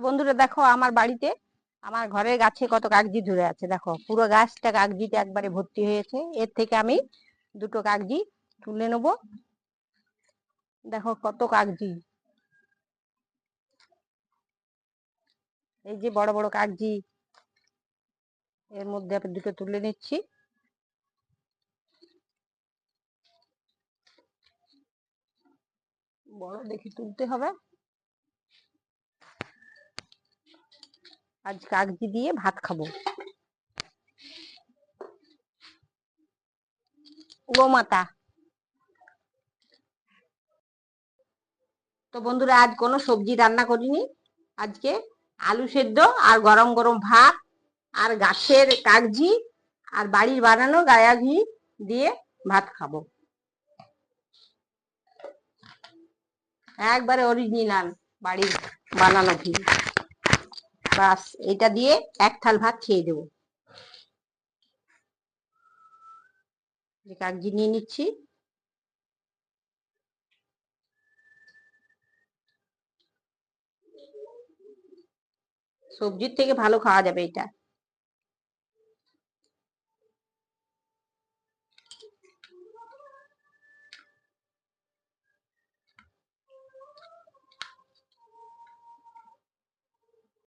বন্ধুরা দেখো, আমার বাড়িতে আমার ঘরের গাছে কত কাগজি ধরে আছে। দেখো, পুরো গাছটা কাগজিতে একবারে ভর্তি হয়েছে। এর থেকে আমি দুটো কাগজি তুলে নেব। দেখো কত কাগজি, এই যে বড় বড় কাগজি, এর মধ্যে আমি দুটো তুলে নিচ্ছি। বড় দেখে তুলতে হবে। আজ কাগজি দিয়ে ভাত খাবো। গোমাতা। তো বন্ধুরা, আজ কোনো সবজি রান্না করিনি। আজকে আলু সেদ্ধ আর গরম গরম ভাত আর গাছের কাগজি আর বাড়ির বানানো গায়া ঘি দিয়ে ভাত খাবো। একবারে অরিজিনাল বাড়ির বানানো ঘি। বাস, এটা দিয়ে এক থাল ভাত খেয়ে দেবো। যে কাগজি নিয়ে নিচ্ছি। সবজির থেকে ভালো খাওয়া যাবে এটা।